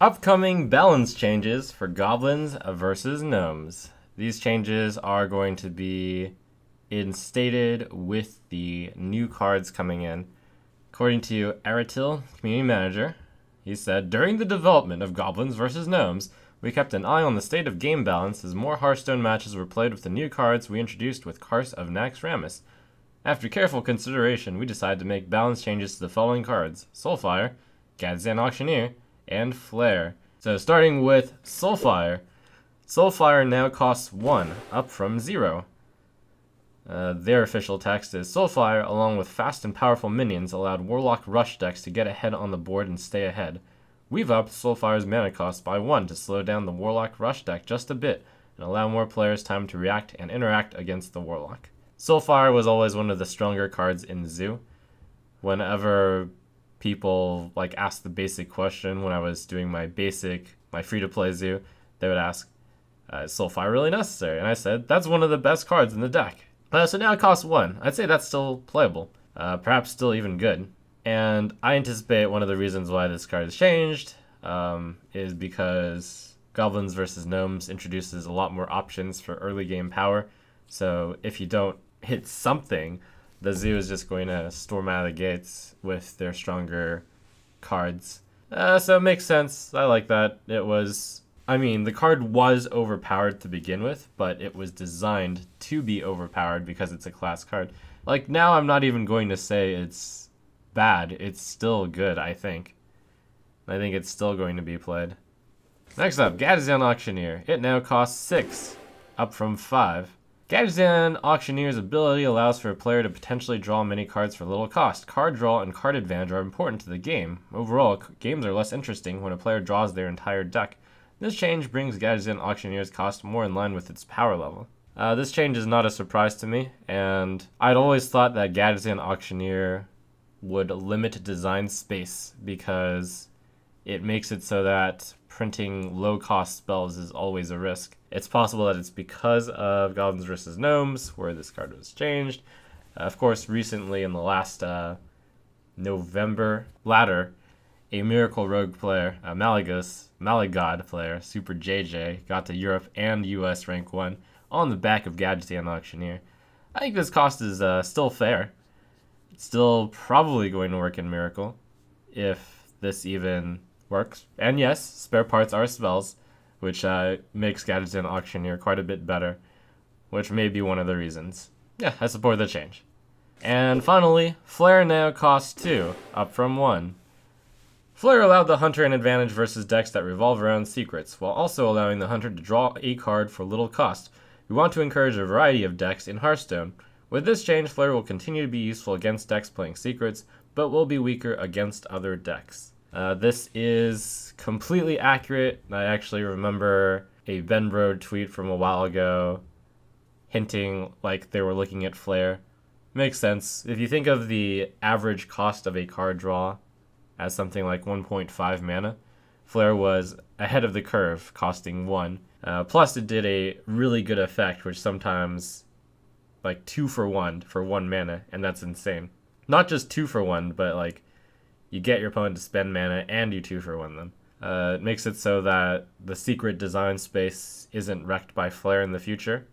Upcoming balance changes for Goblins versus Gnomes. These changes are going to be instated with the new cards coming in. According to Aratil, community manager, he said, during the development of Goblins vs. Gnomes, we kept an eye on the state of game balance as more Hearthstone matches were played with the new cards we introduced with Curse of Naxxramas. After careful consideration, we decided to make balance changes to the following cards: Soulfire, Gadgetzan Auctioneer, and Flare. So starting with Soulfire. Soulfire now costs 1, up from 0. Their official text is, Soulfire, along with fast and powerful minions, allowed Warlock Rush decks to get ahead on the board and stay ahead. We've upped Soulfire's mana cost by 1 to slow down the Warlock Rush deck just a bit, and allow more players time to react and interact against the Warlock. Soulfire was always one of the stronger cards in Zoo. Whenever people ask the basic question when I was doing my free-to-play Zoo, they would ask, is Soulfire really necessary? And I said, that's one of the best cards in the deck. So now it costs 1. I'd say that's still playable. Perhaps still even good. And I anticipate one of the reasons why this card has changed is because Goblins vs. Gnomes introduces a lot more options for early game power. So if you don't hit something, the Zoo is just going to storm out of the gates with their stronger cards. So it makes sense. I like that. The card was overpowered to begin with, but it was designed to be overpowered because it's a class card. Now I'm not even going to say it's bad. It's still good, I think. I think it's still going to be played. Next up, Gadgetzan Auctioneer. It now costs 6, up from 5. Gadgetzan Auctioneer's ability allows for a player to potentially draw many cards for little cost. Card draw and card advantage are important to the game. Overall, games are less interesting when a player draws their entire deck. This change brings Gadgetzan Auctioneer's cost more in line with its power level. This change is not a surprise to me, and I'd always thought that Gadgetzan Auctioneer would limit design space because it makes it so that printing low-cost spells is always a risk. It's possible that it's because of Goblins vs. Gnomes, where this card was changed. Of course, recently in the last November ladder, a Miracle Rogue player, a Malagod player, Super JJ, got to Europe and US rank 1 on the back of Gadgetzan Auctioneer. I think this cost is still fair. It's still probably going to work in Miracle, if this even works. And yes, spare parts are spells, which makes Gadgetzan Auctioneer quite a bit better, which may be one of the reasons. Yeah, I support the change. And finally, Flare now costs 2, up from 1. Flare allowed the Hunter an advantage versus decks that revolve around secrets, while also allowing the Hunter to draw a card for little cost. We want to encourage a variety of decks in Hearthstone. With this change, Flare will continue to be useful against decks playing secrets, but will be weaker against other decks. This is completely accurate. I actually remember a Benbro tweet from a while ago hinting they were looking at Flare. Makes sense. If you think of the average cost of a card draw as something like 1.5 mana, Flare was ahead of the curve, costing 1. Plus it did a really good effect, which sometimes 2 for 1 for 1 mana, and that's insane. Not just 2 for 1, but you get your opponent to spend mana and you 2 for 1 them. It makes it so that the secret design space isn't wrecked by Flare in the future.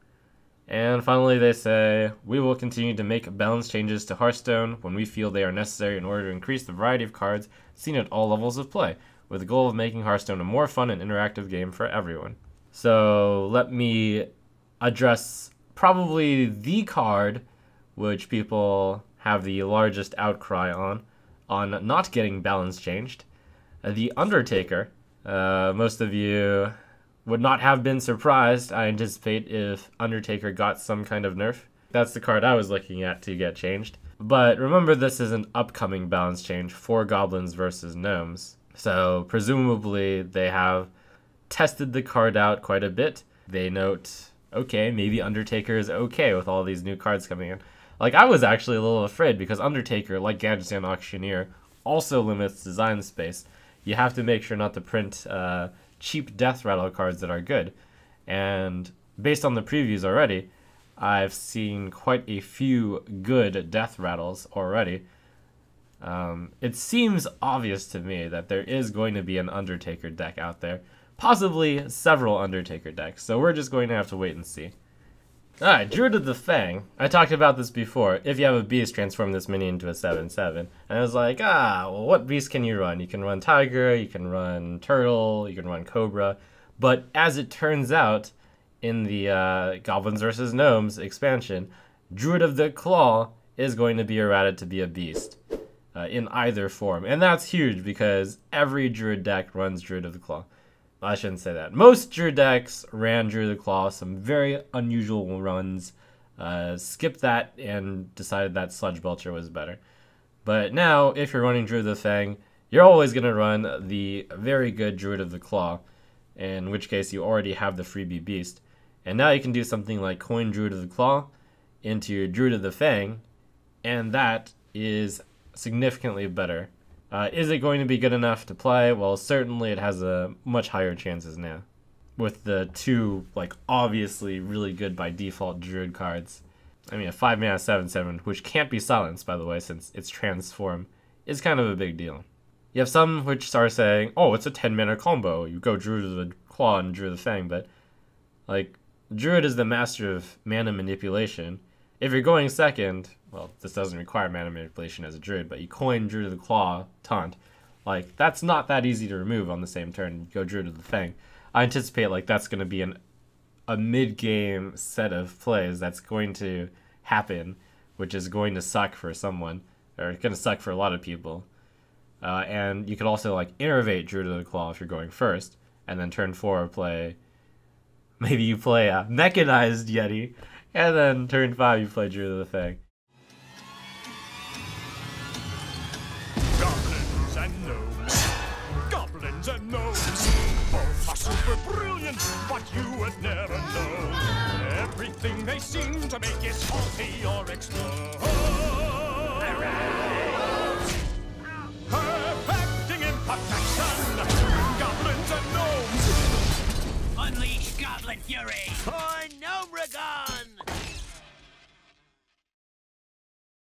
And finally they say, we will continue to make balance changes to Hearthstone when we feel they are necessary in order to increase the variety of cards seen at all levels of play, with the goal of making Hearthstone a more fun and interactive game for everyone. So let me address probably the card which people have the largest outcry on not getting balance changed. The Undertaker. Most of you would not have been surprised, I anticipate, if Undertaker got some kind of nerf. That's the card I was looking at to get changed. But remember, this is an upcoming balance change for Goblins vs. Gnomes. So presumably they have tested the card out quite a bit. They note, okay, maybe Undertaker is okay with all these new cards coming in. I was actually a little afraid because Undertaker, like Gadgetzan Auctioneer, also limits design space. You have to make sure not to print cheap death rattle cards that are good. And based on the previews already, I've seen quite a few good death rattles already. It seems obvious to me that there is going to be an Undertaker deck out there. Possibly several Undertaker decks, so we're just going to have to wait and see. Alright, Druid of the Fang. I talked about this before. If you have a beast, transform this mini into a 7/7. And I was like, well, what beast can you run? You can run Tiger, you can run Turtle, you can run Cobra. But as it turns out, in the Goblins vs. Gnomes expansion, Druid of the Claw is going to be errated to be a beast in either form. And that's huge because every Druid deck runs Druid of the Claw. I shouldn't say that. Most Druid decks ran Druid of the Claw, some very unusual runs, skipped that and decided that Sludge Belcher was better. But now, if you're running Druid of the Fang, you're always going to run the very good Druid of the Claw, in which case you already have the freebie beast. And now you can do something like coin Druid of the Claw into Druid of the Fang, and that is significantly better. Is it going to be good enough to play? Well, certainly it has a much higher chances now. With the two, like, obviously really good by default Druid cards. I mean, a 5-mana 7/7, which can't be silenced, by the way, since it's transform, is kind of a big deal. You have some which are saying, oh, it's a 10-mana combo. You go Druid of the Claw and Druid of the Fang, but, like, Druid is the master of mana manipulation. If you're going second, well, this doesn't require mana manipulation as a Druid, but you coin Druid of the Claw, taunt. Like, that's not that easy to remove on the same turn. You go Druid of the Fang. I anticipate, like, that's going to be a mid-game set of plays that's going to happen, which is going to suck for someone, or going to suck for a lot of people. And you could also, like, innervate Druid of the Claw if you're going first, and then turn 4 play... Maybe you play a Mechanized Yeti, and then turn 5 you play Druid of the Fang. Goblins and gnomes. Goblins and gnomes. Both are super brilliant, but you would never know. Everything they seem to make is faulty or explode. Perfecting imperfection. Goblins and gnomes. Unleash Goblin Fury! For Gnome Regard!